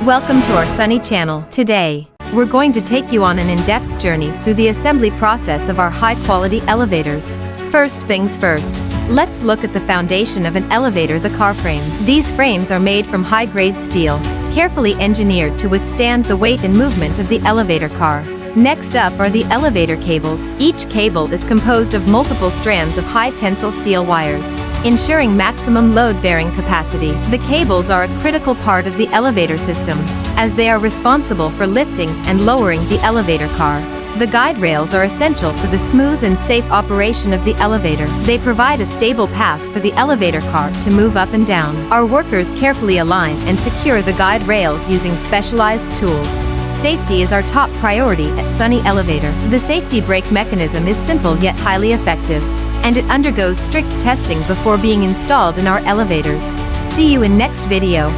Welcome to our Sunny channel. Today, we're going to take you on an in-depth journey through the assembly process of our high-quality elevators. First things first, let's look at the foundation of an elevator, the car frame. These frames are made from high-grade steel, carefully engineered to withstand the weight and movement of the elevator car. Next up are the elevator cables. Each cable is composed of multiple strands of high-tensile steel wires, ensuring maximum load-bearing capacity. The cables are a critical part of the elevator system, as they are responsible for lifting and lowering the elevator car. The guide rails are essential for the smooth and safe operation of the elevator. They provide a stable path for the elevator car to move up and down. Our workers carefully align and secure the guide rails using specialized tools. Safety is our top priority at Sunny Elevator. The safety brake mechanism is simple yet highly effective, and it undergoes strict testing before being installed in our elevators. See you in next video.